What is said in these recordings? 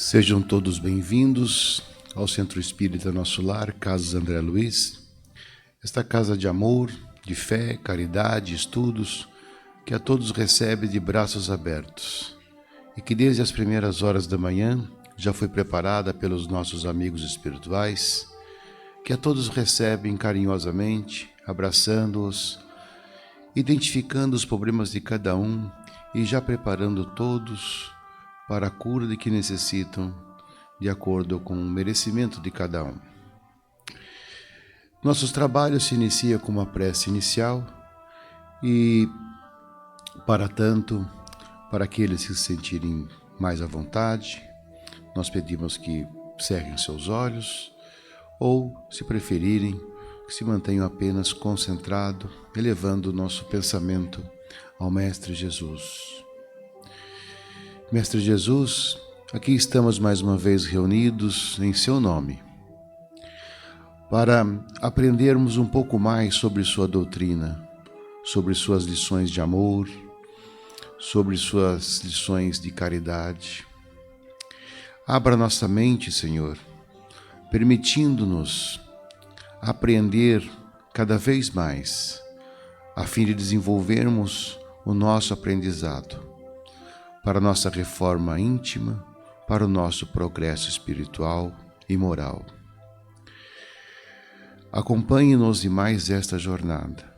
Sejam todos bem-vindos ao Centro Espírita Nosso Lar, Casas André Luiz. Esta casa de amor, de fé, caridade, estudos, que a todos recebe de braços abertos e que desde as primeiras horas da manhã já foi preparada pelos nossos amigos espirituais, que a todos recebem carinhosamente, abraçando-os, identificando os problemas de cada um e já preparando todos para a cura de que necessitam, de acordo com o merecimento de cada um. Nossos trabalhos se iniciam com uma prece inicial e, para tanto, para aqueles que se sentirem mais à vontade, nós pedimos que cerrem seus olhos ou, se preferirem, que se mantenham apenas concentrados, elevando o nosso pensamento ao Mestre Jesus. Mestre Jesus, aqui estamos mais uma vez reunidos em seu nome, para aprendermos um pouco mais sobre sua doutrina, sobre suas lições de amor, sobre suas lições de caridade. Abra nossa mente, Senhor, permitindo-nos aprender cada vez mais, a fim de desenvolvermos o nosso aprendizado, para a nossa reforma íntima, para o nosso progresso espiritual e moral. Acompanhe-nos em mais esta jornada,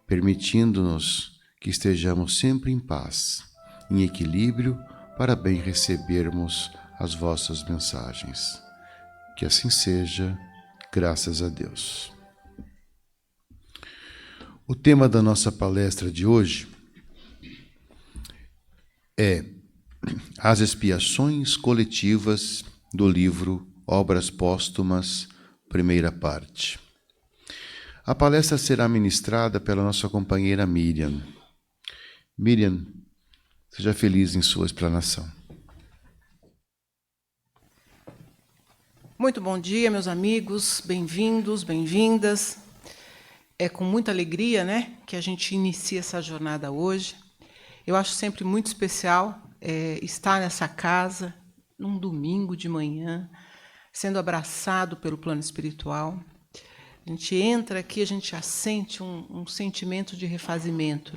permitindo-nos que estejamos sempre em paz, em equilíbrio, para bem recebermos as vossas mensagens. Que assim seja, graças a Deus. O tema da nossa palestra de hoje é as expiações coletivas do livro Obras Póstumas, primeira parte. A palestra será ministrada pela nossa companheira Miriam. Miriam, seja feliz em sua explanação. Muito bom dia, meus amigos, bem-vindos, bem-vindas. É com muita alegria, que a gente inicia essa jornada hoje. Eu acho sempre muito especial estar nessa casa, num domingo de manhã, sendo abraçado pelo plano espiritual. A gente entra aqui, a gente já sente um sentimento de refazimento.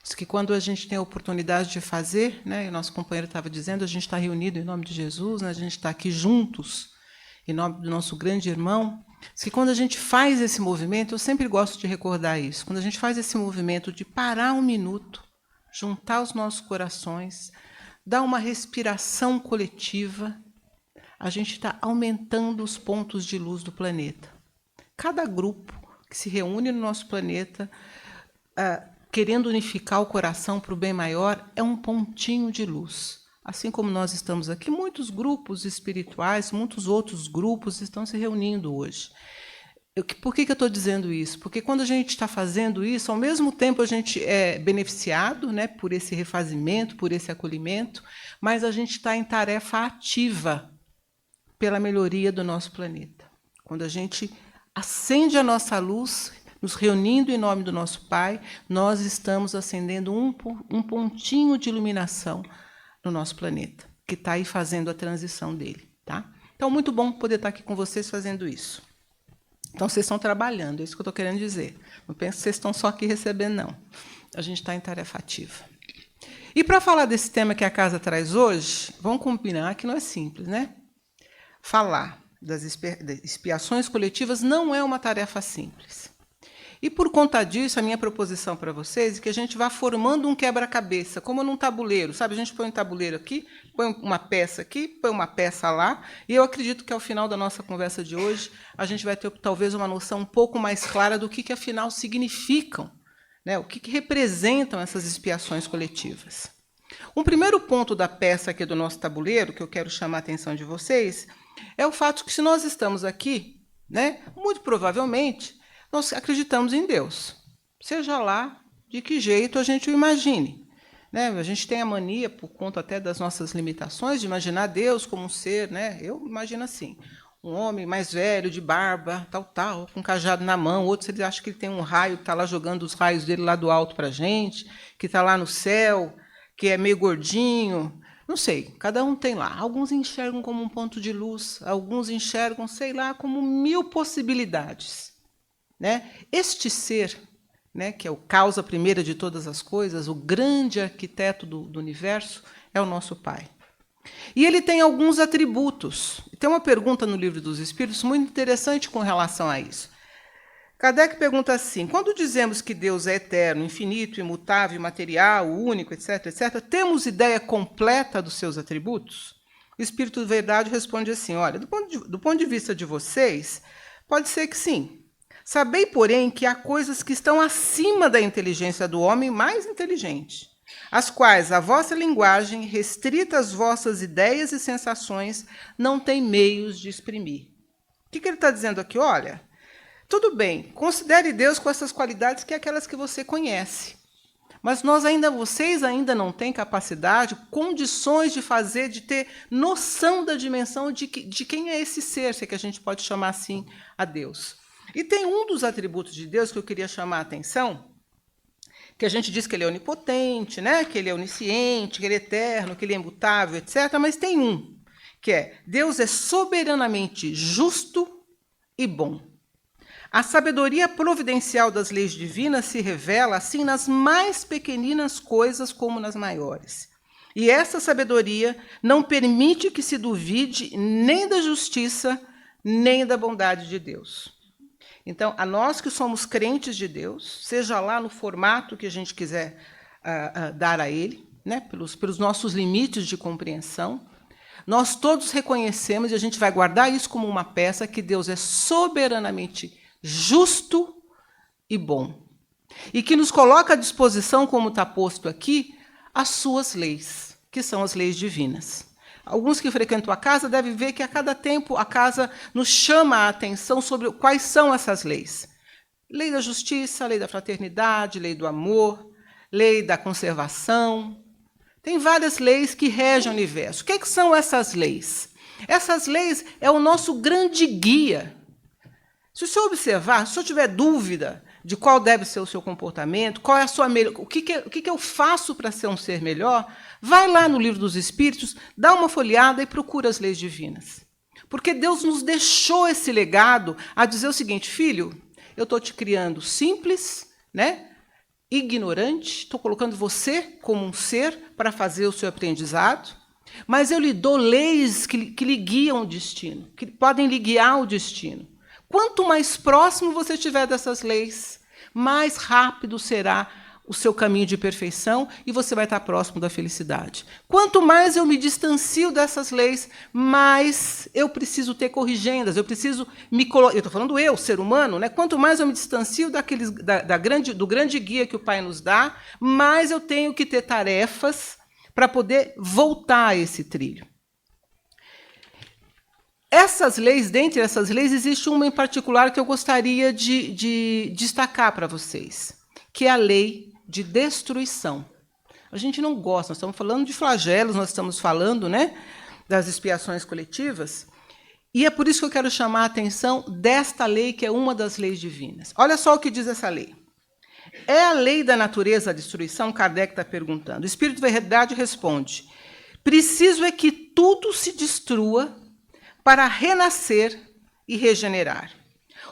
Diz que quando a gente tem a oportunidade de fazer, e o nosso companheiro estava dizendo, a gente está reunido em nome de Jesus, a gente está aqui juntos, em nome do nosso grande irmão. Diz que quando a gente faz esse movimento, eu sempre gosto de recordar isso, quando a gente faz esse movimento de parar um minuto, juntar os nossos corações, dar uma respiração coletiva, a gente está aumentando os pontos de luz do planeta. Cada grupo que se reúne no nosso planeta, querendo unificar o coração para o bem maior, é um pontinho de luz. Assim como nós estamos aqui, muitos grupos espirituais, muitos outros grupos estão se reunindo hoje. Por que eu estou dizendo isso? Porque quando a gente está fazendo isso, ao mesmo tempo a gente é beneficiado por esse refazimento, por esse acolhimento, mas a gente está em tarefa ativa pela melhoria do nosso planeta. Quando a gente acende a nossa luz, nos reunindo em nome do nosso Pai, nós estamos acendendo um pontinho de iluminação no nosso planeta, que está aí fazendo a transição dele. Então, muito bom poder estar aqui com vocês fazendo isso. Então, vocês estão trabalhando, é isso que eu estou querendo dizer. Não penso que vocês estão só aqui recebendo, não. A gente está em tarefa ativa. E para falar desse tema que a casa traz hoje, vamos combinar que não é simples, Falar das expiações coletivas não é uma tarefa simples. E, por conta disso, a minha proposição para vocês é que a gente vá formando um quebra-cabeça, como num tabuleiro. Sabe, a gente põe um tabuleiro aqui, põe uma peça aqui, põe uma peça lá, e eu acredito que, ao final da nossa conversa de hoje, a gente vai ter, talvez, uma noção um pouco mais clara do que afinal, significam, o que representam essas expiações coletivas. Um primeiro ponto da peça aqui do nosso tabuleiro, que eu quero chamar a atenção de vocês, é o fato que, se nós estamos aqui, muito provavelmente, nós acreditamos em Deus, seja lá de que jeito a gente o imagine. A gente tem a mania, por conta até das nossas limitações, de imaginar Deus como um ser, eu imagino assim, um homem mais velho, de barba, tal, com um cajado na mão. Outros eles acham que ele tem um raio, que está lá jogando os raios dele lá do alto para a gente, que está lá no céu, que é meio gordinho, Não sei, cada um tem lá. Alguns enxergam como um ponto de luz, alguns enxergam, sei lá, como 1000 possibilidades. Né? Este ser, né, que é o causa primeira de todas as coisas, o grande arquiteto do universo, é o nosso Pai. E ele tem alguns atributos. Tem uma pergunta no Livro dos Espíritos muito interessante com relação a isso. Kardec pergunta assim: quando dizemos que Deus é eterno, infinito, imutável, imaterial, único, etc., etc., temos ideia completa dos seus atributos? O Espírito de Verdade responde assim: olha, do ponto de vista de vocês, pode ser que sim. Sabei, porém, que há coisas que estão acima da inteligência do homem mais inteligente, as quais a vossa linguagem, restrita às vossas ideias e sensações, não tem meios de exprimir. O que ele está dizendo aqui? Olha, tudo bem, considere Deus com essas qualidades que é aquelas que você conhece. Mas vocês ainda não têm capacidade, condições de fazer, de ter noção da dimensão de quem é esse ser, se é que a gente pode chamar assim a Deus. E tem um dos atributos de Deus que eu queria chamar a atenção, que a gente diz que ele é onipotente, né? Que ele é onisciente, que ele é eterno, que ele é imutável, etc. Mas tem um, que é Deus é soberanamente justo e bom. A sabedoria providencial das leis divinas se revela assim nas mais pequeninas coisas como nas maiores. E essa sabedoria não permite que se duvide nem da justiça, nem da bondade de Deus. Então, a nós que somos crentes de Deus, seja lá no formato que a gente quiser dar a Ele, né, pelos nossos limites de compreensão, nós todos reconhecemos, e a gente vai guardar isso como uma peça, que Deus é soberanamente justo e bom. E que nos coloca à disposição, como está posto aqui, as suas leis, que são as leis divinas. Alguns que frequentam a casa devem ver que a cada tempo a casa nos chama a atenção sobre quais são essas leis. Lei da justiça, lei da fraternidade, lei do amor, lei da conservação. Tem várias leis que regem o universo. O que são essas leis? Essas leis é o nosso grande guia. Se o senhor observar, se o senhor tiver dúvida de qual deve ser o seu comportamento, qual é a sua o que eu faço para ser um ser melhor, vai lá no Livro dos Espíritos, dá uma folheada e procura as leis divinas. Porque Deus nos deixou esse legado a dizer o seguinte: filho, eu estou te criando simples, né, ignorante, estou colocando você como um ser para fazer o seu aprendizado, mas eu lhe dou leis que lhe guiam o destino, que podem lhe guiar o destino. Quanto mais próximo você estiver dessas leis, mais rápido será o seu caminho de perfeição e você vai estar próximo da felicidade. Quanto mais eu me distancio dessas leis, mais eu preciso ter corrigendas, eu preciso me colocar. Eu estou falando eu, ser humano, né? Quanto mais eu me distancio do grande guia que o Pai nos dá, mais eu tenho que ter tarefas para poder voltar a esse trilho. Essas leis, dentre essas leis, existe uma em particular que eu gostaria de destacar para vocês, que é a lei de destruição. A gente não gosta, nós estamos falando de flagelos, nós estamos falando, né, das expiações coletivas, e é por isso que eu quero chamar a atenção desta lei, que é uma das leis divinas. Olha só o que diz essa lei. É a lei da natureza a destruição? Kardec está perguntando. O Espírito de Verdade responde: preciso é que tudo se destrua para renascer e regenerar.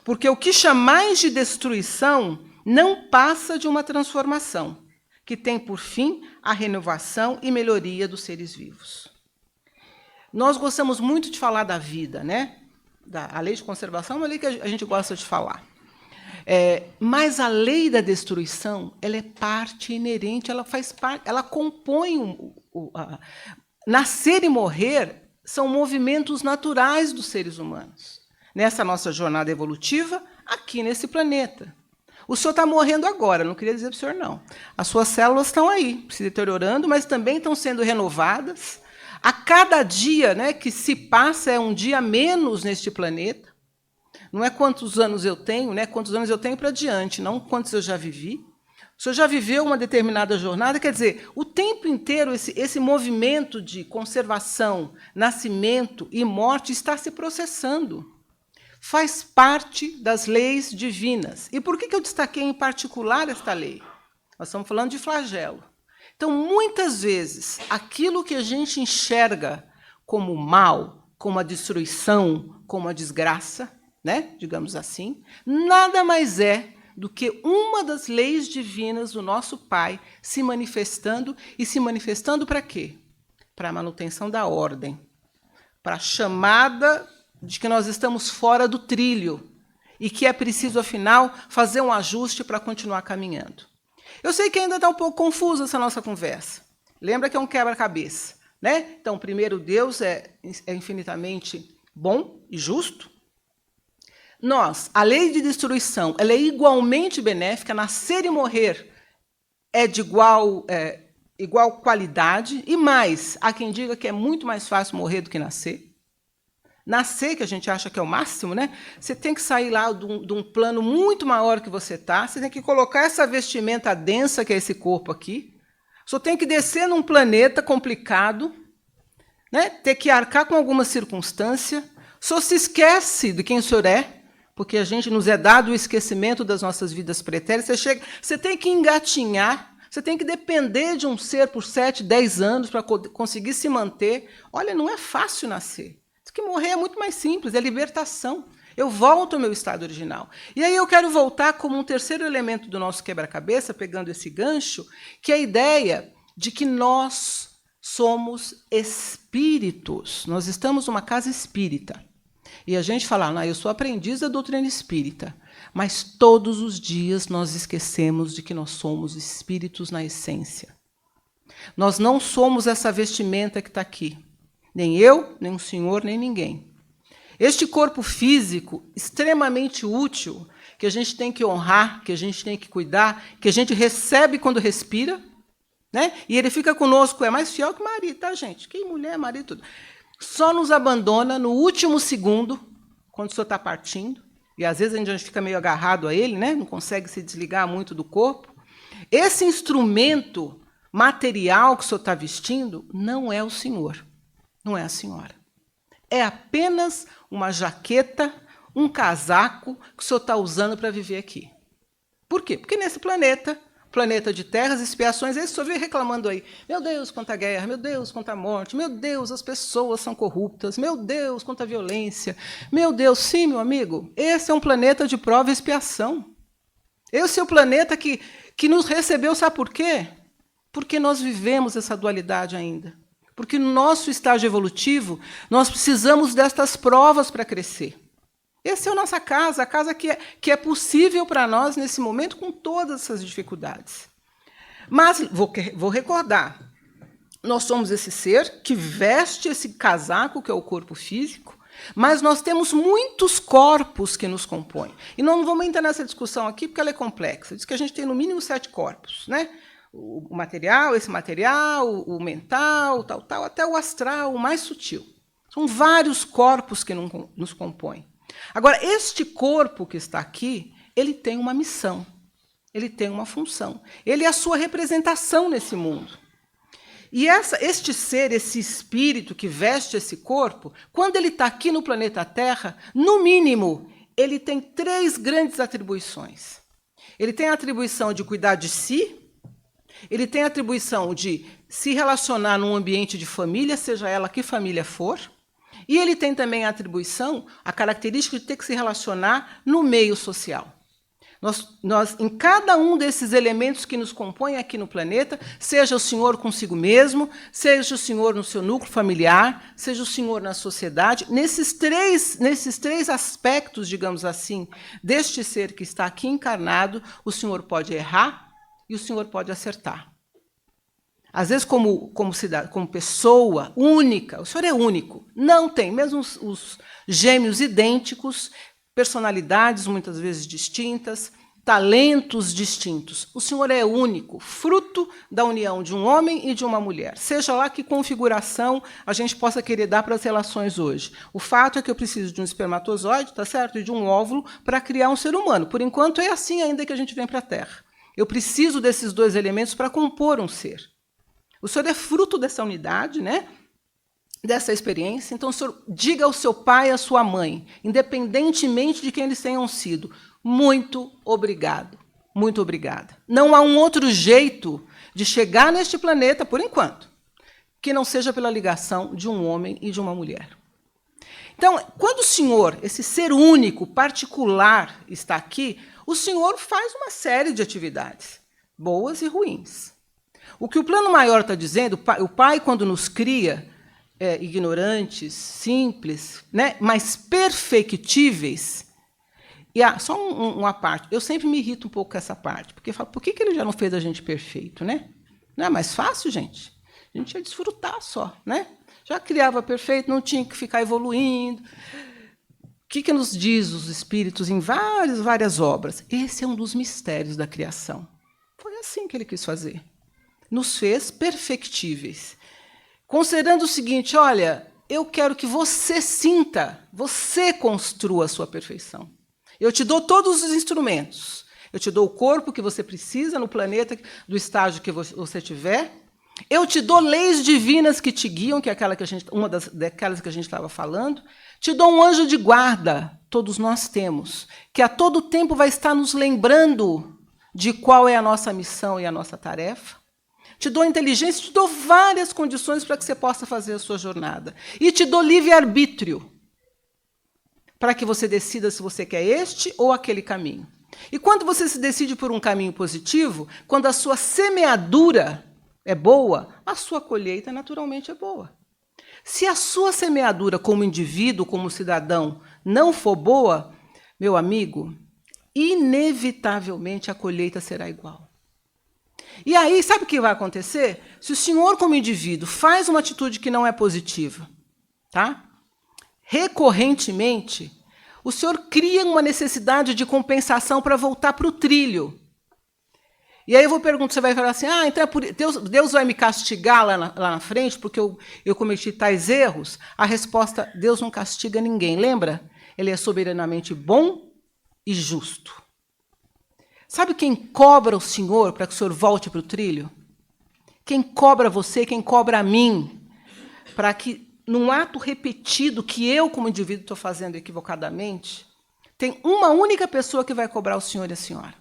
Porque o que chamais de destruição não passa de uma transformação, que tem por fim a renovação e melhoria dos seres vivos. Nós gostamos muito de falar da vida, né? A lei de conservação é uma lei que a gente gosta de falar. Mas a lei da destruição, ela é parte inerente, ela faz parte, ela compõe nascer e morrer são movimentos naturais dos seres humanos. Nessa nossa jornada evolutiva, aqui nesse planeta. O senhor está morrendo agora, não queria dizer para o senhor, não. As suas células estão aí, se deteriorando, mas também estão sendo renovadas. A cada dia, né, que se passa é um dia menos neste planeta. Não é quantos anos eu tenho, né, quantos anos eu tenho para diante, não quantos eu já vivi. O senhor já viveu uma determinada jornada, quer dizer, o tempo inteiro esse movimento de conservação, nascimento e morte está se processando. Faz parte das leis divinas. E por que eu destaquei em particular esta lei? Nós estamos falando de flagelo. Então, muito muitas vezes, aquilo que a gente enxerga como mal, como a destruição, como a desgraça, né? Digamos assim, nada mais é do que uma das leis divinas do nosso Pai se manifestando, e se manifestando para quê? Para a manutenção da ordem, para a chamada de que nós estamos fora do trilho e que é preciso, afinal, fazer um ajuste para continuar caminhando. Eu sei que ainda está um pouco confusa essa nossa conversa. Lembra que é um quebra-cabeça, né? Então, primeiro, Deus é infinitamente bom e justo. A lei de destruição, ela é igualmente benéfica, nascer e morrer é de igual qualidade, e mais, há quem diga que é muito mais fácil morrer do que nascer. Nascer, que a gente acha que é o máximo, né? Você tem que sair lá de um plano muito maior que você está, você tem que colocar essa vestimenta densa, que é esse corpo aqui, só tem que descer num planeta complicado, né? Ter que arcar com alguma circunstância, só se esquece de quem o senhor é, porque a gente nos é dado o esquecimento das nossas vidas pretéritas. Você tem que engatinhar, você tem que depender de um ser por 7, 10 anos para conseguir se manter. Olha, não é fácil nascer. Que morrer é muito mais simples, é libertação. Eu volto ao meu estado original. E aí eu quero voltar como um terceiro elemento do nosso quebra-cabeça, pegando esse gancho, que é a ideia de que nós somos espíritos. Nós estamos numa casa espírita. E a gente fala, eu sou aprendiz da doutrina espírita, mas todos os dias nós esquecemos de que nós somos espíritos na essência. Nós não somos essa vestimenta que está aqui. Nem eu, nem o senhor, nem ninguém. Este corpo físico, extremamente útil, que a gente tem que honrar, que a gente tem que cuidar, que a gente recebe quando respira, né? E ele fica conosco, é mais fiel que marido, tá, gente? Que mulher, marido, tudo. Só nos abandona no último segundo, quando o senhor está partindo, e às vezes a gente fica meio agarrado a ele, né? Não consegue se desligar muito do corpo. Esse instrumento material que o senhor está vestindo não é o senhor. Não é a senhora. É apenas uma jaqueta, um casaco que o senhor está usando para viver aqui. Por quê? Porque nesse planeta de terras e expiações, esse senhor vem reclamando aí. Meu Deus, quanta guerra, meu Deus, quanta morte, meu Deus, as pessoas são corruptas, meu Deus, quanta violência, meu Deus, sim, meu amigo, esse é um planeta de prova e expiação. Esse é o planeta que nos recebeu, sabe por quê? Porque nós vivemos essa dualidade ainda. Porque no nosso estágio evolutivo, nós precisamos destas provas para crescer. Essa é a nossa casa, a casa que é possível para nós nesse momento, com todas essas dificuldades. Mas, vou recordar, nós somos esse ser que veste esse casaco, que é o corpo físico, mas nós temos muitos corpos que nos compõem. E não vamos entrar nessa discussão aqui, porque ela é complexa. Diz que a gente tem, no mínimo, 7 corpos, né? O material, esse material, o mental, tal, até o astral, o mais sutil. São vários corpos que nos compõem. Agora, este corpo que está aqui, ele tem uma missão, ele tem uma função. Ele é a sua representação nesse mundo. E este ser, esse espírito que veste esse corpo, quando ele está aqui no planeta Terra, no mínimo, ele tem 3 grandes atribuições. Ele tem a atribuição de cuidar de si, ele tem a atribuição de se relacionar num ambiente de família, seja ela que família for, e ele tem também a atribuição, a característica de ter que se relacionar no meio social. Nós, em cada um desses elementos que nos compõem aqui no planeta, seja o senhor consigo mesmo, seja o senhor no seu núcleo familiar, seja o senhor na sociedade, nesses três aspectos, digamos assim, deste ser que está aqui encarnado, o senhor pode errar, e o senhor pode acertar. Às vezes, como pessoa única, o senhor é único. Não tem, mesmo os gêmeos idênticos, personalidades muitas vezes distintas, talentos distintos. O senhor é único, fruto da união de um homem e de uma mulher. Seja lá que configuração a gente possa querer dar para as relações hoje. O fato é que eu preciso de um espermatozoide, tá certo? E de um óvulo para criar um ser humano. Por enquanto, é assim ainda que a gente vem para a Terra. Eu preciso desses 2 elementos para compor um ser. O senhor é fruto dessa unidade, né? Dessa experiência. Então, o senhor diga ao seu pai e à sua mãe, independentemente de quem eles tenham sido, muito obrigado, muito obrigada. Não há um outro jeito de chegar neste planeta, por enquanto, que não seja pela ligação de um homem e de uma mulher. Então, quando o Senhor, esse ser único, particular, está aqui, o Senhor faz uma série de atividades, boas e ruins. O que o plano maior está dizendo, o Pai, quando nos cria, ignorantes, simples, né, mas perfectíveis. E só uma parte. Eu sempre me irrito um pouco com essa parte, porque eu falo, por que ele já não fez a gente perfeito, né? Não é mais fácil, gente? A gente ia desfrutar só, né? Já criava perfeito, não tinha que ficar evoluindo. O que nos diz os Espíritos em várias obras? Esse é um dos mistérios da criação. Foi assim que ele quis fazer. Nos fez perfectíveis. Considerando o seguinte, olha, eu quero que você sinta, você construa a sua perfeição. Eu te dou todos os instrumentos. Eu te dou o corpo que você precisa no planeta, do estágio que você tiver. Eu te dou leis divinas que te guiam, que é uma daquelas que a gente estava falando. Te dou um anjo de guarda, todos nós temos, que a todo tempo vai estar nos lembrando de qual é a nossa missão e a nossa tarefa. Te dou inteligência, te dou várias condições para que você possa fazer a sua jornada. E te dou livre-arbítrio, para que você decida se você quer este ou aquele caminho. E quando você se decide por um caminho positivo, quando a sua semeadura é boa, a sua colheita naturalmente é boa. Se a sua semeadura como indivíduo, como cidadão, não for boa, meu amigo, inevitavelmente a colheita será igual. E aí, sabe o que vai acontecer? Se o senhor, como indivíduo, faz uma atitude que não é positiva, tá? Recorrentemente, o senhor cria uma necessidade de compensação para voltar para o trilho. E aí eu vou perguntar, você vai falar assim, então Deus vai me castigar lá na frente porque eu cometi tais erros? A resposta, Deus não castiga ninguém, lembra? Ele é soberanamente bom e justo. Sabe quem cobra o Senhor para que o Senhor volte para o trilho? Quem cobra você, quem cobra a mim, para que, num ato repetido que eu, como indivíduo, estou fazendo equivocadamente, tem uma única pessoa que vai cobrar o Senhor e a senhora.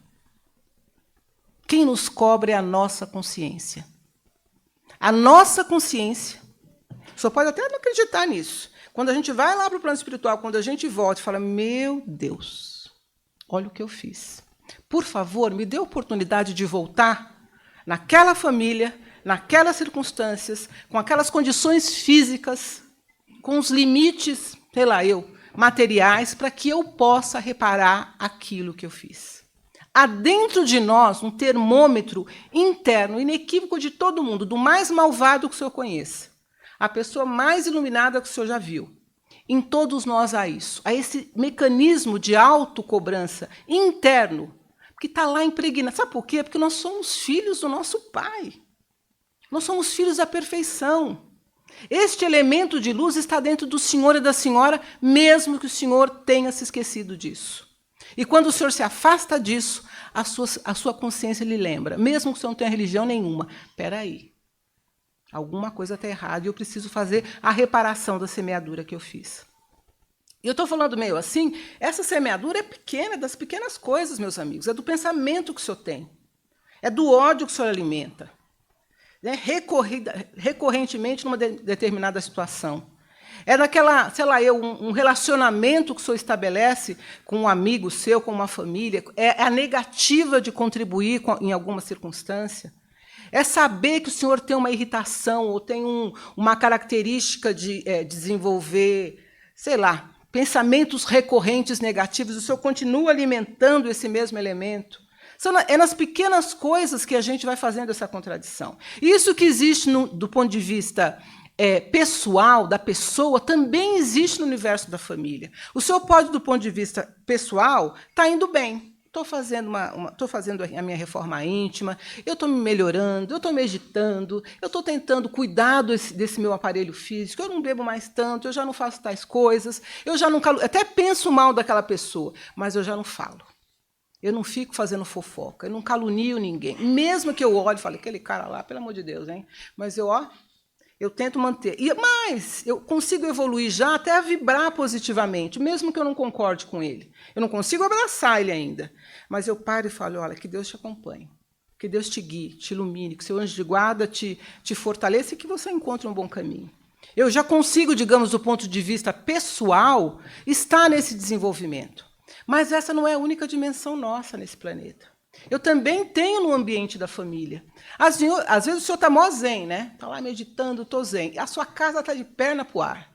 Quem nos cobra é a nossa consciência. A nossa consciência, o senhor pode até não acreditar nisso. Quando a gente vai lá para o plano espiritual, quando a gente volta e fala, meu Deus, olha o que eu fiz. Por favor, me dê a oportunidade de voltar naquela família, naquelas circunstâncias, com aquelas condições físicas, com os limites, materiais, para que eu possa reparar aquilo que eu fiz. Há dentro de nós um termômetro interno, inequívoco de todo mundo, do mais malvado que o senhor conheça, a pessoa mais iluminada que o senhor já viu. Em todos nós há isso, há esse mecanismo de autocobrança interno, que está lá impregnado. Sabe por quê? Porque nós somos filhos do nosso Pai. Nós somos filhos da perfeição. Este elemento de luz está dentro do senhor e da senhora, mesmo que o senhor tenha se esquecido disso. E quando o senhor se afasta disso, a sua consciência lhe lembra, mesmo que o senhor não tenha religião nenhuma. Espera aí, alguma coisa está errada e eu preciso fazer a reparação da semeadura que eu fiz. E eu estou falando meio assim, essa semeadura é pequena, é das pequenas coisas, meus amigos, é do pensamento que o senhor tem, é do ódio que o senhor alimenta, né? Recorrentemente numa determinada situação. É daquela, um relacionamento que o senhor estabelece com um amigo seu, com uma família, é a negativa de contribuir em alguma circunstância. É saber que o senhor tem uma irritação ou tem uma característica de desenvolver, pensamentos recorrentes negativos, o senhor continua alimentando esse mesmo elemento. É nas pequenas coisas que a gente vai fazendo essa contradição. Isso que existe do ponto de vista pessoal, da pessoa, também existe no universo da família. O senhor pode, do ponto de vista pessoal, estar indo bem. Estou fazendo a minha reforma íntima, eu estou me melhorando, eu estou meditando, eu estou tentando cuidar desse meu aparelho físico, eu não bebo mais tanto, eu já não faço tais coisas, eu já não até penso mal daquela pessoa, mas eu já não falo. Eu não fico fazendo fofoca, eu não calunio ninguém. Mesmo que eu olhe e fale, aquele cara lá, pelo amor de Deus, hein? Mas eu tento manter. Mas eu consigo evoluir já até a vibrar positivamente, mesmo que eu não concorde com ele. Eu não consigo abraçar ele ainda. Mas eu paro e falo, olha, que Deus te acompanhe. Que Deus te guie, te ilumine, que seu anjo de guarda te fortaleça e que você encontre um bom caminho. Eu já consigo, digamos, do ponto de vista pessoal, estar nesse desenvolvimento. Mas essa não é a única dimensão nossa nesse planeta. Eu também tenho no ambiente da família. Às vezes o senhor está mó zen, né? Está lá meditando, estou zen. E a sua casa está de perna para o ar.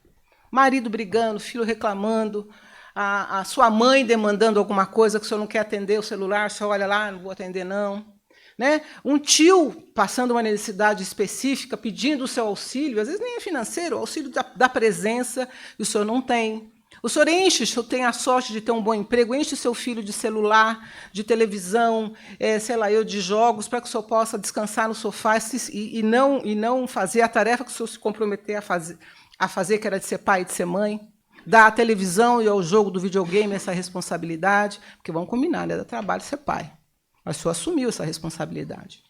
Marido brigando, filho reclamando, a sua mãe demandando alguma coisa que o senhor não quer atender o celular, o senhor olha lá, não vou atender, não. Né? Um tio passando uma necessidade específica, pedindo o seu auxílio, às vezes nem é financeiro, auxílio da presença, e o senhor não tem. O senhor enche, o senhor tem a sorte de ter um bom emprego, enche o seu filho de celular, de televisão, sei lá, de jogos, para que o senhor possa descansar no sofá e não fazer a tarefa que o senhor se comprometer a fazer, que era de ser pai e de ser mãe. Dar à televisão e ao jogo do videogame essa responsabilidade, porque vamos combinar, né? Dá trabalho ser pai. Mas o senhor assumiu essa responsabilidade.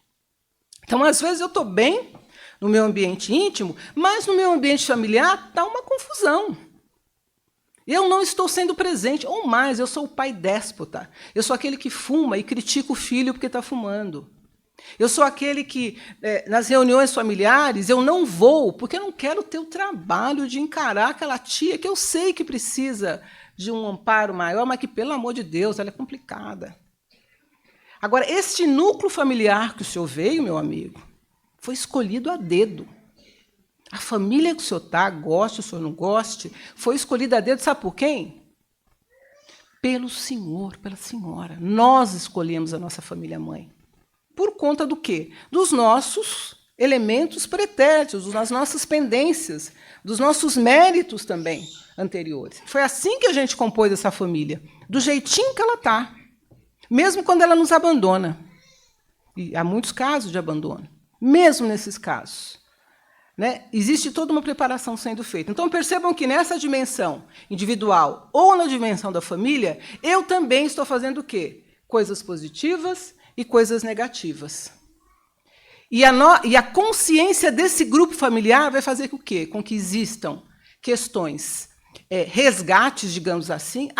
Então, às vezes, eu estou bem no meu ambiente íntimo, mas no meu ambiente familiar está uma confusão. Eu não estou sendo presente, ou mais, eu sou o pai déspota. Eu sou aquele que fuma e critica o filho porque está fumando. Eu sou aquele que, nas reuniões familiares, eu não vou, porque eu não quero ter o trabalho de encarar aquela tia que eu sei que precisa de um amparo maior, mas que, pelo amor de Deus, ela é complicada. Agora, este núcleo familiar que o senhor veio, meu amigo, foi escolhido a dedo. A família que o senhor está, goste, o senhor não goste, foi escolhida a dedo, sabe por quem? Pelo senhor, pela senhora. Nós escolhemos a nossa família-mãe. Por conta do quê? Dos nossos elementos pretéritos, das nossas pendências, dos nossos méritos também anteriores. Foi assim que a gente compôs essa família, do jeitinho que ela está. Mesmo quando ela nos abandona. E há muitos casos de abandono. Mesmo nesses casos. Né? Existe toda uma preparação sendo feita. Então, percebam que nessa dimensão individual ou na dimensão da família, eu também estou fazendo o quê? Coisas positivas e coisas negativas. E a consciência desse grupo familiar vai fazer com o quê? Com que existam questões resgates, digamos assim,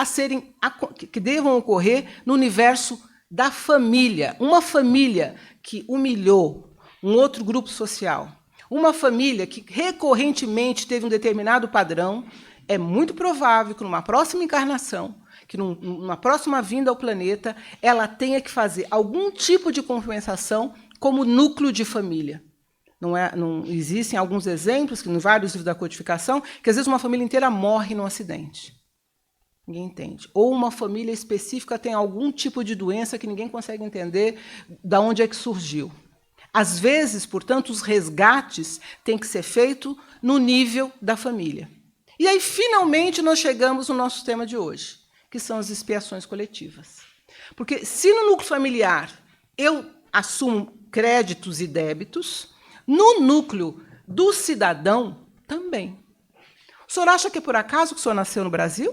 que devam ocorrer no universo da família. Uma família que humilhou um outro grupo social, uma família que recorrentemente teve um determinado padrão, é muito provável que numa próxima encarnação, que numa próxima vinda ao planeta, ela tenha que fazer algum tipo de compensação como núcleo de família. Não existem alguns exemplos, em vários livros da codificação, que às vezes uma família inteira morre num acidente. Ninguém entende. Ou uma família específica tem algum tipo de doença que ninguém consegue entender de onde é que surgiu. Às vezes, portanto, os resgates têm que ser feitos no nível da família. E aí, finalmente, nós chegamos no nosso tema de hoje, que são as expiações coletivas. Porque se no núcleo familiar eu assumo créditos e débitos, no núcleo do cidadão, também. O senhor acha que é por acaso que o senhor nasceu no Brasil?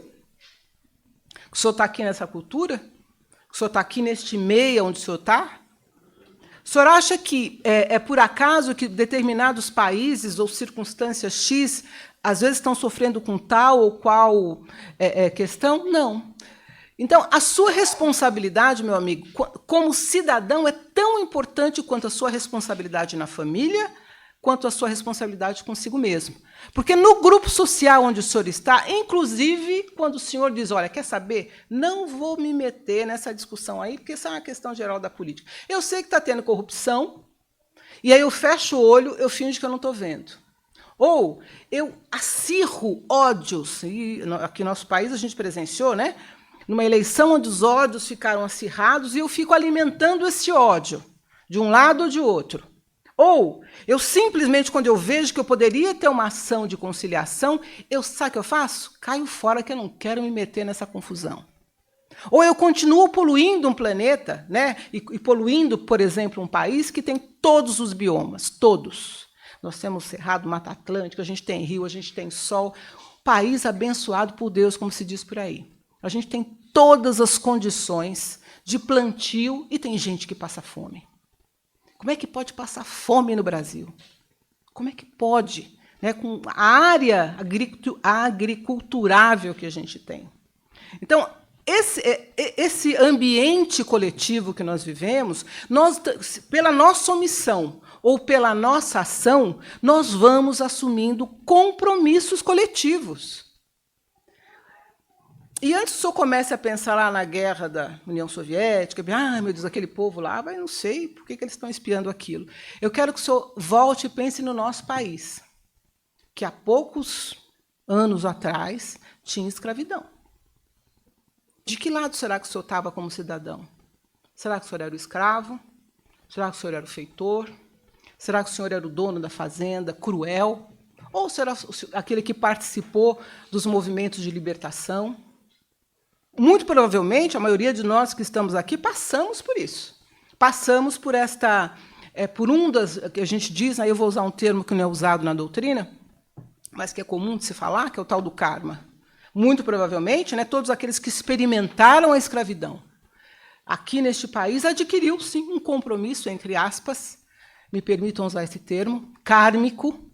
Que o senhor está aqui nessa cultura? Que o senhor está aqui neste meio onde o senhor está? O senhor acha que é por acaso que determinados países ou circunstâncias X, às vezes, estão sofrendo com tal ou qual questão? Não. Então, a sua responsabilidade, meu amigo, como cidadão, é tão importante quanto a sua responsabilidade na família, quanto a sua responsabilidade consigo mesmo. Porque no grupo social onde o senhor está, inclusive, quando o senhor diz, olha, quer saber? Não vou me meter nessa discussão aí, porque isso é uma questão geral da política. Eu sei que está tendo corrupção, e aí eu fecho o olho, eu finjo que eu não estou vendo. Ou eu acirro ódios, e aqui no nosso país a gente presenciou, né? Numa eleição onde os ódios ficaram acirrados, e eu fico alimentando esse ódio, de um lado ou de outro. Ou eu simplesmente, quando eu vejo que eu poderia ter uma ação de conciliação, sabe o que eu faço? Caio fora, que eu não quero me meter nessa confusão. Ou eu continuo poluindo um planeta, né? E poluindo, por exemplo, um país que tem todos os biomas, todos. Nós temos Cerrado, Mata Atlântica, a gente tem rio, a gente tem sol. País abençoado por Deus, como se diz por aí. A gente tem todas as condições de plantio e tem gente que passa fome. Como é que pode passar fome no Brasil? Como é que pode? Né, com a área agriculturável que a gente tem. Então, esse ambiente coletivo que nós vivemos, pela nossa omissão ou pela nossa ação, nós vamos assumindo compromissos coletivos. E antes que o senhor comece a pensar lá na guerra da União Soviética, meu Deus, aquele povo lá, mas não sei por que eles estão espiando aquilo. Eu quero que o senhor volte e pense no nosso país, que há poucos anos atrás tinha escravidão. De que lado será que o senhor estava como cidadão? Será que o senhor era o escravo? Será que o senhor era o feitor? Será que o senhor era o dono da fazenda, cruel? Ou será aquele que participou dos movimentos de libertação? Muito provavelmente, a maioria de nós que estamos aqui passamos por isso. Passamos por por um das que a gente diz, eu vou usar um termo que não é usado na doutrina, mas que é comum de se falar, que é o tal do karma. Muito provavelmente, todos aqueles que experimentaram a escravidão aqui neste país adquiriu, sim, um compromisso, entre aspas, me permitam usar esse termo, kármico,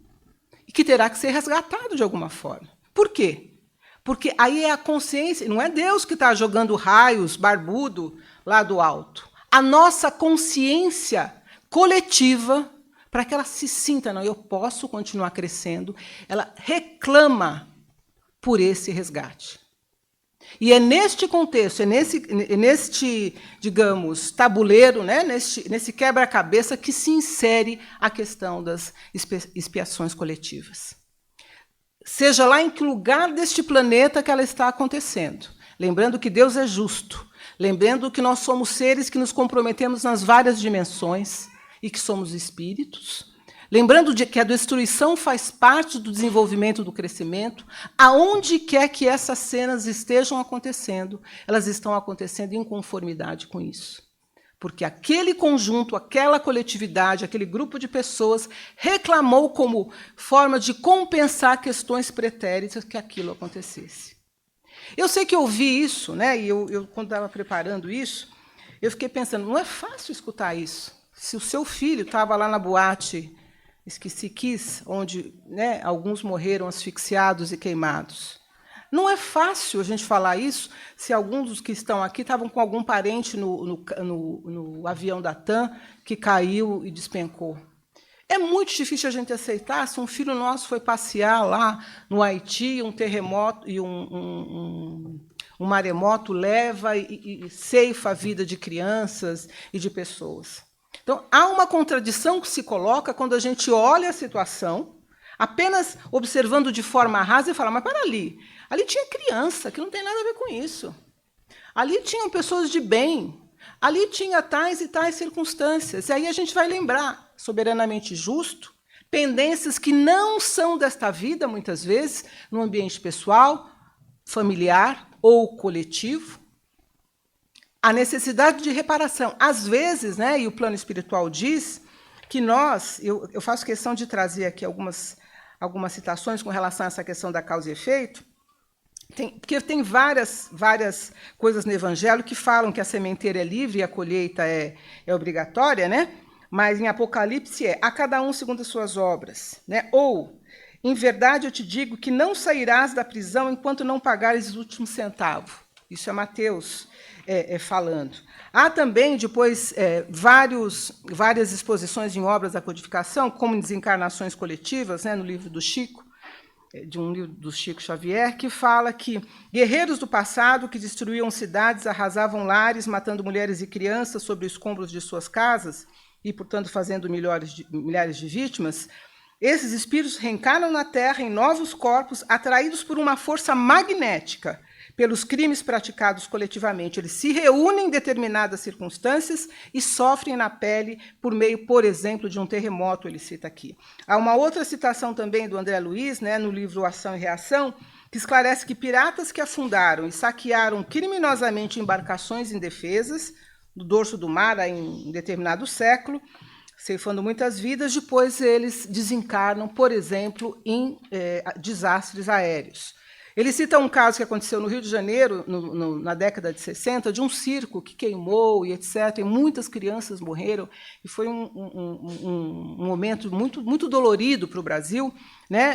e que terá que ser resgatado de alguma forma. Por quê? Porque aí é a consciência, não é Deus que está jogando raios, barbudo, lá do alto. A nossa consciência coletiva, para que ela se sinta, não, eu posso continuar crescendo, ela reclama por esse resgate. E é neste contexto, é neste, digamos, tabuleiro, nesse quebra-cabeça que se insere a questão das expiações coletivas. Seja lá em que lugar deste planeta que ela está acontecendo. Lembrando que Deus é justo. Lembrando que nós somos seres que nos comprometemos nas várias dimensões e que somos espíritos. Lembrando que a destruição faz parte do desenvolvimento do crescimento. Aonde quer que essas cenas estejam acontecendo, elas estão acontecendo em conformidade com isso. Porque aquele conjunto, aquela coletividade, aquele grupo de pessoas reclamou como forma de compensar questões pretéritas que aquilo acontecesse. Eu sei que eu ouvi isso, e eu quando estava preparando isso, eu fiquei pensando, não é fácil escutar isso. Se o seu filho estava lá na boate Esqueci Kiss, onde alguns morreram asfixiados e queimados. Não é fácil a gente falar isso se alguns dos que estão aqui estavam com algum parente no avião da TAM que caiu e despencou. É muito difícil a gente aceitar se um filho nosso foi passear lá no Haiti, um terremoto e um maremoto leva e ceifa a vida de crianças e de pessoas. Então, há uma contradição que se coloca quando a gente olha a situação, apenas observando de forma rasa e fala, mas para ali tinha criança, que não tem nada a ver com isso. Ali tinham pessoas de bem, ali tinha tais e tais circunstâncias. E aí a gente vai lembrar, soberanamente justo, pendências que não são desta vida, muitas vezes, no ambiente pessoal, familiar ou coletivo, a necessidade de reparação. Às vezes, e o plano espiritual diz que nós, eu faço questão de trazer aqui algumas citações com relação a essa questão da causa e efeito, porque tem várias coisas no Evangelho que falam que a sementeira é livre e a colheita é obrigatória, mas em Apocalipse a cada um segundo as suas obras. Ou, em verdade eu te digo que não sairás da prisão enquanto não pagares o último centavo. Isso é Mateus falando. Há também, depois, várias exposições em obras da codificação, como desencarnações coletivas, no livro do Chico, de um livro do Chico Xavier, que fala que guerreiros do passado que destruíam cidades, arrasavam lares, matando mulheres e crianças sobre os escombros de suas casas e, portanto, fazendo milhares de vítimas, esses espíritos reencarnam na Terra em novos corpos, atraídos por uma força magnética, pelos crimes praticados coletivamente. Eles se reúnem em determinadas circunstâncias e sofrem na pele por meio, por exemplo, de um terremoto, ele cita aqui. Há uma outra citação também do André Luiz, no livro Ação e Reação, que esclarece que piratas que afundaram e saquearam criminosamente embarcações indefesas no dorso do mar em determinado século, ceifando muitas vidas, depois eles desencarnam, por exemplo, em desastres aéreos. Ele cita um caso que aconteceu no Rio de Janeiro, na década de 60, de um circo que queimou e etc. E muitas crianças morreram. E foi um momento muito, muito dolorido para o Brasil.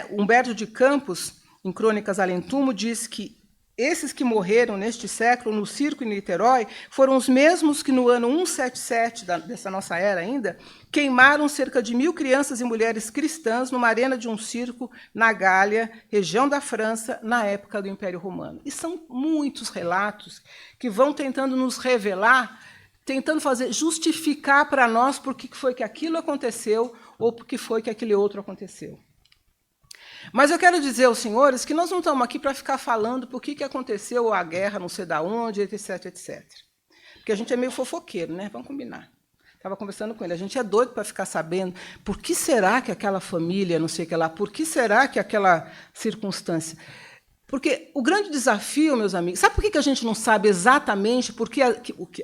Humberto de Campos, em Crônicas Além Túmulo, diz que esses que morreram neste século no circo em Niterói foram os mesmos que no ano 177 dessa nossa era ainda queimaram cerca de 1.000 crianças e mulheres cristãs numa arena de um circo na Gália, região da França, na época do Império Romano. E são muitos relatos que vão tentando nos revelar, tentando justificar para nós por que foi que aquilo aconteceu ou por que foi que aquele outro aconteceu. Mas eu quero dizer aos senhores que nós não estamos aqui para ficar falando por que aconteceu a guerra, não sei de onde, etc, etc. Porque a gente é meio fofoqueiro, né? Vamos combinar. Estava conversando com ele, a gente é doido para ficar sabendo por que será que aquela família, não sei o que lá, por que será que aquela circunstância. Porque o grande desafio, meus amigos, sabe por que a gente não sabe exatamente por que,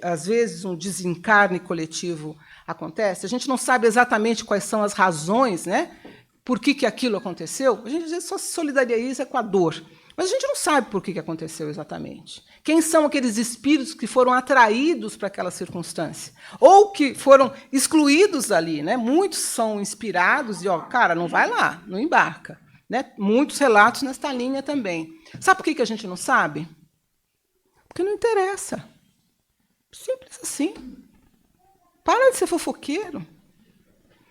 às vezes, um desencarne coletivo acontece? A gente não sabe exatamente quais são as razões, né? Por que aquilo aconteceu? A gente às vezes só se solidariza com a dor. Mas a gente não sabe por que aconteceu exatamente. Quem são aqueles espíritos que foram atraídos para aquela circunstância? Ou que foram excluídos dali, né? Muitos são inspirados e, cara, não vai lá, não embarca. Né? Muitos relatos nesta linha também. Sabe por que a gente não sabe? Porque não interessa. Simples assim. Para de ser fofoqueiro.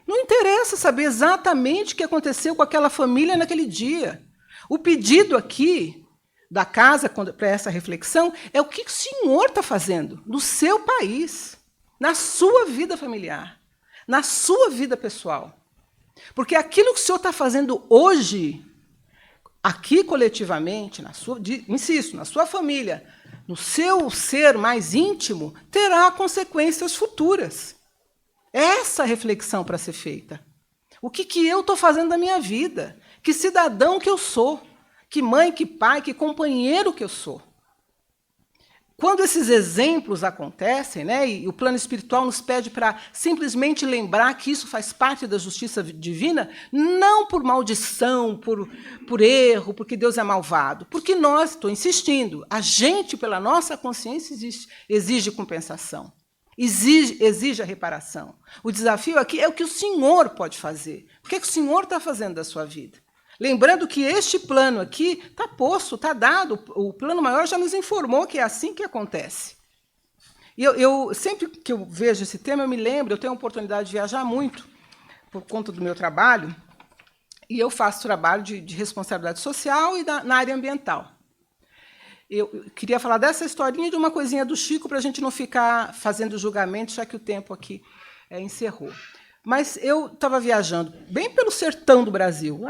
Não interessa saber exatamente o que aconteceu com aquela família naquele dia. O pedido aqui da casa para essa reflexão é o que o senhor está fazendo no seu país, na sua vida familiar, na sua vida pessoal. Porque aquilo que o senhor está fazendo hoje, aqui coletivamente, insisto, na sua família, no seu ser mais íntimo, terá consequências futuras. Essa reflexão para ser feita. O que eu estou fazendo da minha vida? Que cidadão que eu sou? Que mãe, que pai, que companheiro que eu sou? Quando esses exemplos acontecem, né, e o plano espiritual nos pede para simplesmente lembrar que isso faz parte da justiça divina, não por maldição, por erro, porque Deus é malvado, porque nós, estou insistindo, a gente, pela nossa consciência, exige compensação. Exige a reparação. O desafio aqui é o que o senhor pode fazer. O que o senhor está fazendo da sua vida? Lembrando que este plano aqui está posto, está dado. O plano maior já nos informou que é assim que acontece. E eu sempre que eu vejo esse tema, eu me lembro, eu tenho a oportunidade de viajar muito por conta do meu trabalho, e eu faço trabalho de responsabilidade social e na área ambiental. Eu queria falar dessa historinha de uma coisinha do Chico para a gente não ficar fazendo julgamento, já que o tempo aqui encerrou. Mas eu estava viajando bem pelo sertão do Brasil.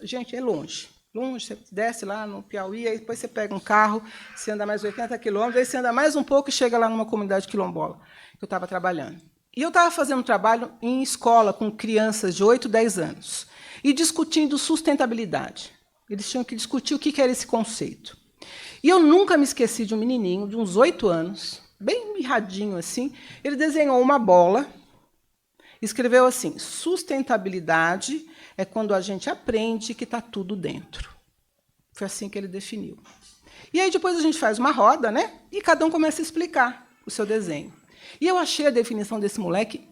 Gente, é longe. Longe, você desce lá no Piauí, aí depois você pega um carro, você anda mais 80 quilômetros, aí você anda mais um pouco e chega lá numa comunidade quilombola que eu estava trabalhando. E eu estava fazendo um trabalho em escola com crianças de 8, 10 anos e discutindo sustentabilidade. Eles tinham que discutir o que era esse conceito. E eu nunca me esqueci de um menininho de uns 8 anos, bem mirradinho assim, ele desenhou uma bola, escreveu assim: sustentabilidade é quando a gente aprende que está tudo dentro. Foi assim que ele definiu. E aí depois a gente faz uma roda, né? E cada um começa a explicar o seu desenho. E eu achei a definição desse moleque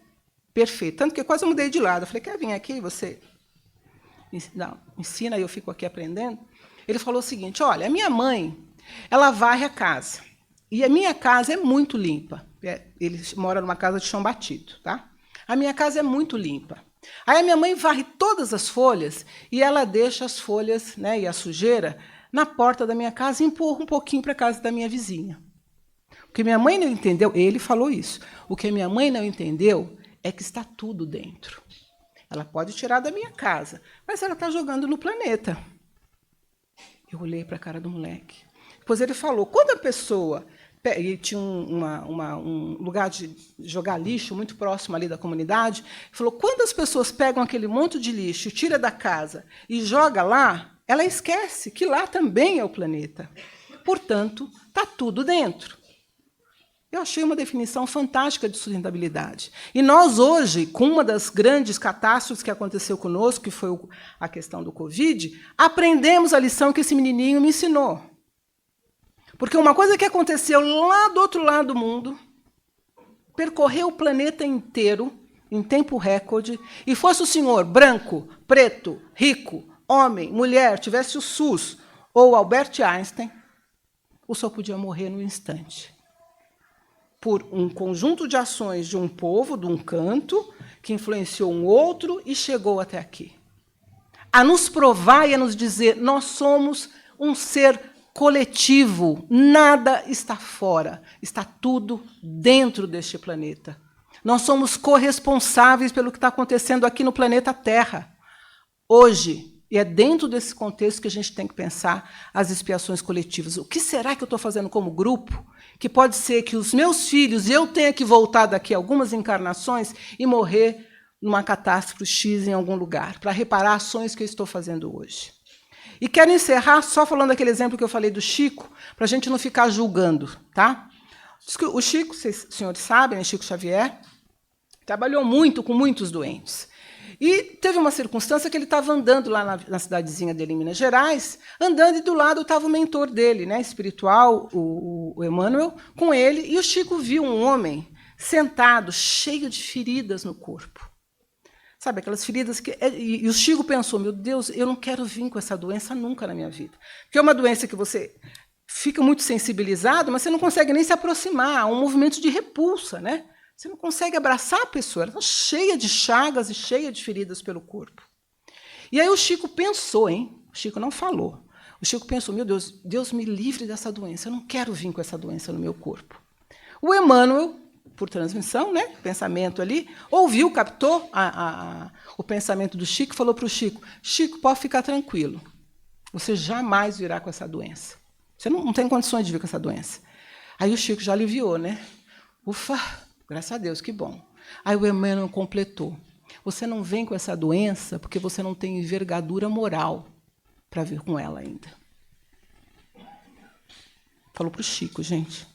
perfeita, tanto que eu quase mudei de lado. Eu falei: quer vir aqui, você ensina e eu fico aqui aprendendo? Ele falou o seguinte: olha, a minha mãe, ela varre a casa. E a minha casa é muito limpa. Ele mora numa casa de chão batido, tá? A minha casa é muito limpa. Aí a minha mãe varre todas as folhas e ela deixa as folhas, né, e a sujeira na porta da minha casa e empurra um pouquinho para a casa da minha vizinha. O que minha mãe não entendeu, ele falou isso, o que minha mãe não entendeu é que está tudo dentro. Ela pode tirar da minha casa, mas ela está jogando no planeta. Eu olhei para a cara do moleque. Depois ele falou, quando a pessoa... E tinha um lugar de jogar lixo muito próximo ali da comunidade. Ele falou, quando as pessoas pegam aquele monte de lixo, tira da casa e joga lá, ela esquece que lá também é o planeta. Portanto, está tudo dentro. Eu achei uma definição fantástica de sustentabilidade. E nós, hoje, com uma das grandes catástrofes que aconteceu conosco, que foi a questão do Covid, aprendemos a lição que esse menininho me ensinou. Porque uma coisa que aconteceu lá do outro lado do mundo, percorreu o planeta inteiro, em tempo recorde, e fosse o senhor branco, preto, rico, homem, mulher, tivesse o SUS ou Albert Einstein, o senhor podia morrer no instante. Por um conjunto de ações de um povo, de um canto, que influenciou um outro e chegou até aqui. A nos provar e a nos dizer, nós somos um ser coletivo, nada está fora, está tudo dentro deste planeta. Nós somos corresponsáveis pelo que está acontecendo aqui no planeta Terra, hoje. E é dentro desse contexto que a gente tem que pensar as expiações coletivas. O que será que eu estou fazendo como grupo? Que pode ser que os meus filhos, eu tenha que voltar daqui a algumas encarnações e morrer numa catástrofe X em algum lugar, para reparar ações que eu estou fazendo hoje. E quero encerrar só falando daquele exemplo que eu falei do Chico, para a gente não ficar julgando. Tá? O Chico, vocês, senhores sabem, né, Chico Xavier, trabalhou muito com muitos doentes. E teve uma circunstância que ele estava andando lá na cidadezinha dele, em Minas Gerais, andando, e do lado estava o mentor dele, né, espiritual, o Emmanuel, com ele, e o Chico viu um homem sentado, cheio de feridas no corpo. Sabe, aquelas feridas que... E o Chico pensou, meu Deus, eu não quero vir com essa doença nunca na minha vida. Porque é uma doença que você fica muito sensibilizado, mas você não consegue nem se aproximar, há um movimento de repulsa, né? Você não consegue abraçar a pessoa, ela está cheia de chagas e cheia de feridas pelo corpo. E aí o Chico pensou, hein? O Chico não falou. O Chico pensou, meu Deus, Deus me livre dessa doença, eu não quero vir com essa doença no meu corpo. O Emmanuel, por transmissão, né, pensamento ali, ouviu, captou o pensamento do Chico e falou para o Chico, Chico, pode ficar tranquilo, você jamais virá com essa doença. Você não tem condições de vir com essa doença. Aí o Chico já aliviou, né? Ufa! Graças a Deus, que bom. Aí o Emmanuel completou. Você não vem com essa doença porque você não tem envergadura moral para vir com ela ainda. Falou para o Chico, gente.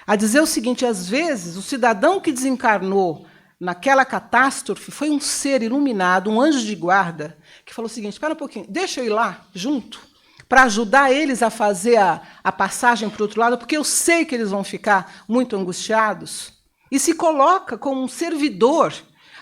A dizer o seguinte, às vezes, o cidadão que desencarnou naquela catástrofe foi um ser iluminado, um anjo de guarda, que falou o seguinte, espera um pouquinho, deixa eu ir lá, junto, para ajudar eles a fazer a passagem para o outro lado, porque eu sei que eles vão ficar muito angustiados, e se coloca como um servidor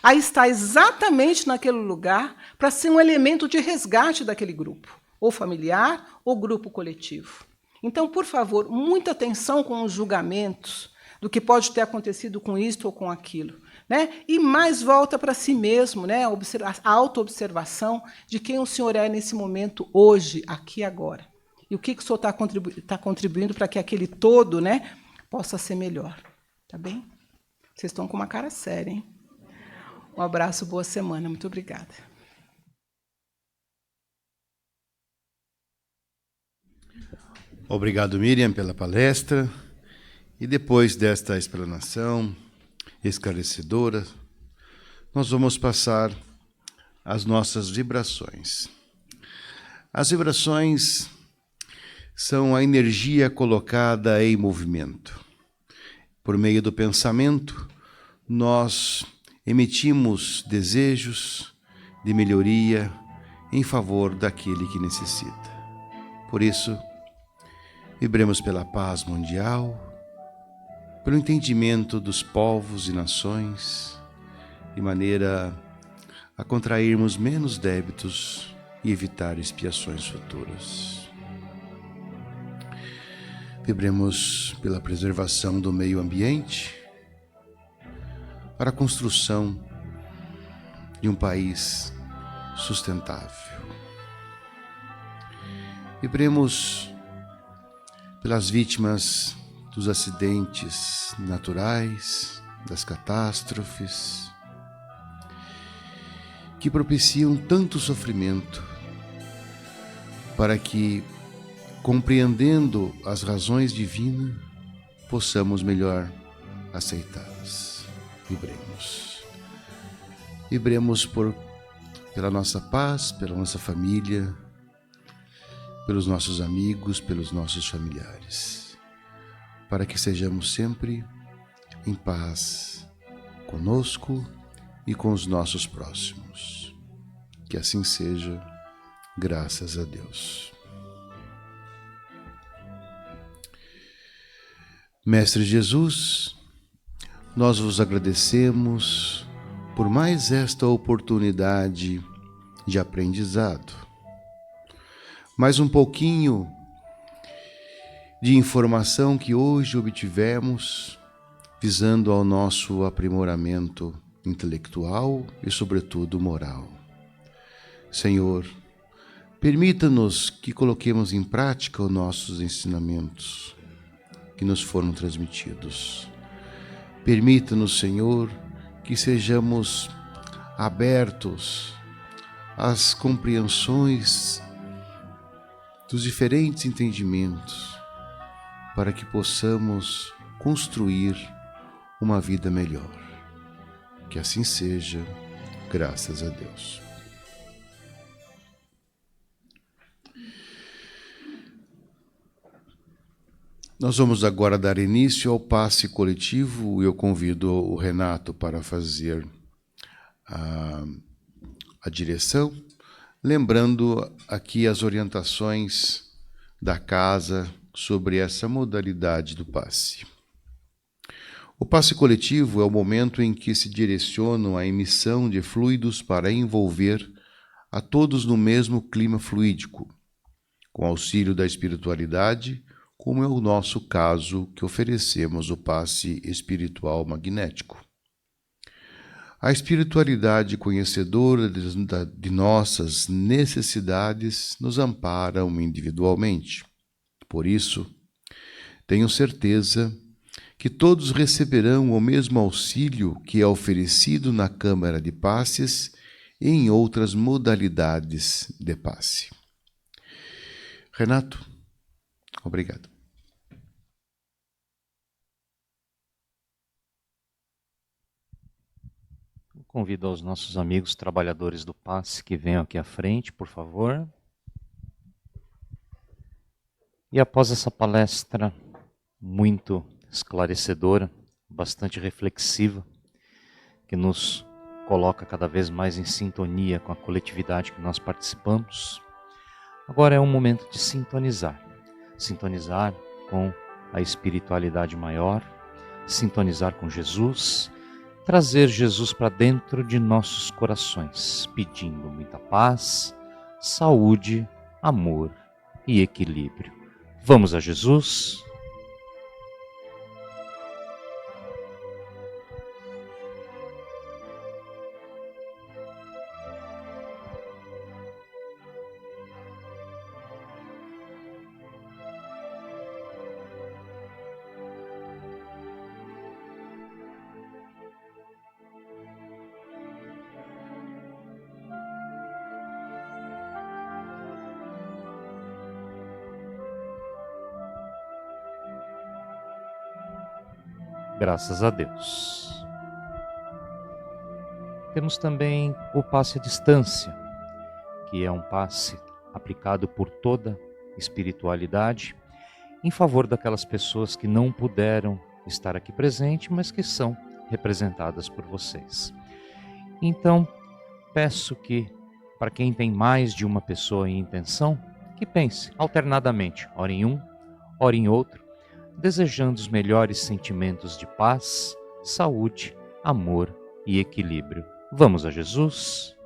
a estar exatamente naquele lugar para ser um elemento de resgate daquele grupo, ou familiar, ou grupo coletivo. Então, por favor, muita atenção com os julgamentos do que pode ter acontecido com isto ou com aquilo. Né? E mais volta para si mesmo, né? A autoobservação de quem o senhor é nesse momento, hoje, aqui e agora. E o que o senhor está contribuindo para que aquele todo, né, possa ser melhor. Tá bem? Vocês estão com uma cara séria, hein? Um abraço, boa semana. Muito obrigada. Obrigado, Miriam, pela palestra. E depois desta explanação esclarecedora, nós vamos passar às nossas vibrações. As vibrações são a energia colocada em movimento. Por meio do pensamento, nós emitimos desejos de melhoria em favor daquele que necessita. Por isso, vibremos pela paz mundial, pelo entendimento dos povos e nações, de maneira a contrairmos menos débitos e evitar expiações futuras. Vibremos pela preservação do meio ambiente, para a construção de um país sustentável. Vibremos pelas vítimas dos acidentes naturais, das catástrofes, que propiciam tanto sofrimento, para que, compreendendo as razões divinas, possamos melhor aceitá-las. Vibremos. Vibremos pela nossa paz, pela nossa família, pelos nossos amigos, pelos nossos familiares, para que sejamos sempre em paz conosco e com os nossos próximos. Que assim seja, graças a Deus. Mestre Jesus, nós vos agradecemos por mais esta oportunidade de aprendizado. Mais um pouquinho de informação que hoje obtivemos, visando ao nosso aprimoramento intelectual e, sobretudo, moral. Senhor, permita-nos que coloquemos em prática os nossos ensinamentos que nos foram transmitidos. Permita-nos, Senhor, que sejamos abertos às compreensões dos diferentes entendimentos para que possamos construir uma vida melhor. Que assim seja, graças a Deus. Nós vamos agora dar início ao passe coletivo e eu convido o Renato para fazer a direção, lembrando aqui as orientações da casa sobre essa modalidade do passe. O passe coletivo é o momento em que se direcionam a emissão de fluidos para envolver a todos no mesmo clima fluídico, com auxílio da espiritualidade, como é o nosso caso que oferecemos o passe espiritual magnético. A espiritualidade conhecedora de nossas necessidades nos ampara individualmente. Por isso, tenho certeza que todos receberão o mesmo auxílio que é oferecido na Câmara de Passes e em outras modalidades de passe. Renato, obrigado. Convido aos nossos amigos trabalhadores do passe que venham aqui à frente, por favor. E após essa palestra muito esclarecedora, bastante reflexiva, que nos coloca cada vez mais em sintonia com a coletividade que nós participamos, agora é um momento de sintonizar. Sintonizar com a espiritualidade maior, sintonizar com Jesus, trazer Jesus para dentro de nossos corações, pedindo muita paz, saúde, amor e equilíbrio. Vamos a Jesus? Graças a Deus. Temos também o passe à distância, que é um passe aplicado por toda espiritualidade em favor daquelas pessoas que não puderam estar aqui presente, mas que são representadas por vocês. Então, peço que, para quem tem mais de uma pessoa em intenção, que pense alternadamente, ora em um, ora em outro, desejando os melhores sentimentos de paz, saúde, amor e equilíbrio. Vamos a Jesus?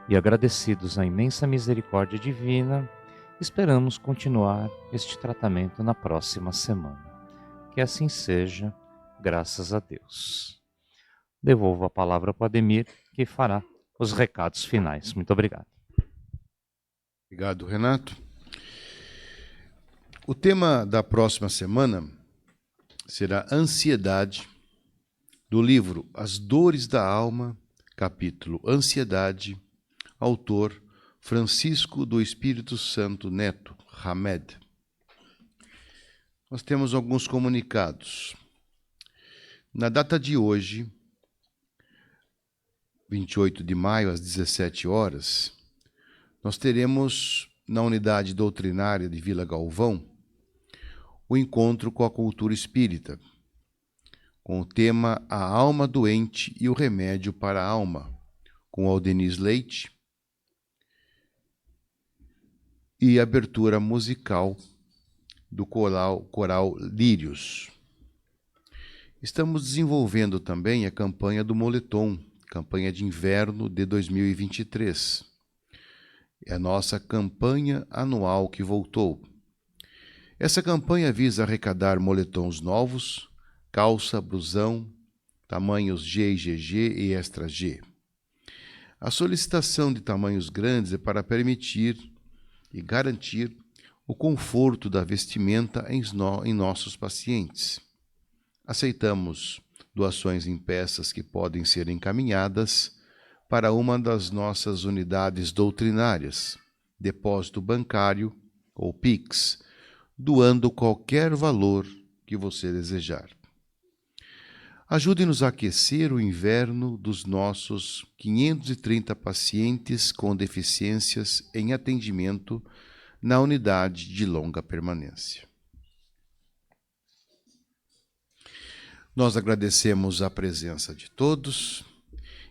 E agradecidos à imensa misericórdia divina, esperamos continuar este tratamento na próxima semana. Que assim seja, graças a Deus. Devolvo a palavra para o Ademir, que fará os recados finais. Muito obrigado. Obrigado, Renato. O tema da próxima semana será Ansiedade, do livro As Dores da Alma, capítulo Ansiedade, autor Francisco do Espírito Santo Neto, Hamed. Nós temos alguns comunicados. Na data de hoje, 28 de maio, às 17 horas, nós teremos, na unidade doutrinária de Vila Galvão, o encontro com a cultura espírita, com o tema A Alma Doente e o Remédio para a Alma, com Aldenis Leite, e abertura musical do coral Lírios. Estamos desenvolvendo também a campanha do Moletom, campanha de inverno de 2023. É a nossa campanha anual que voltou. Essa campanha visa arrecadar moletons novos, calça, blusão, tamanhos G e GG e extra G. A solicitação de tamanhos grandes é para permitir e garantir o conforto da vestimenta em nossos pacientes. Aceitamos doações em peças que podem ser encaminhadas para uma das nossas unidades doutrinárias, depósito bancário ou Pix, doando qualquer valor que você desejar. Ajude-nos a aquecer o inverno dos nossos 530 pacientes com deficiências em atendimento na unidade de longa permanência. Nós agradecemos a presença de todos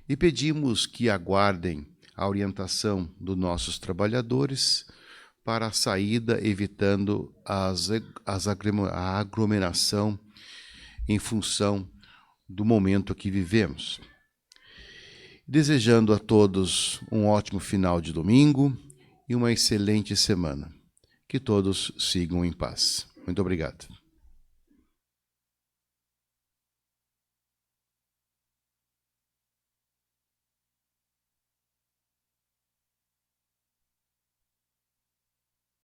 e pedimos que aguardem a orientação dos nossos trabalhadores para a saída, evitando a aglomeração em função do momento que vivemos. Desejando a todos um ótimo final de domingo e uma excelente semana. Que todos sigam em paz. Muito obrigado.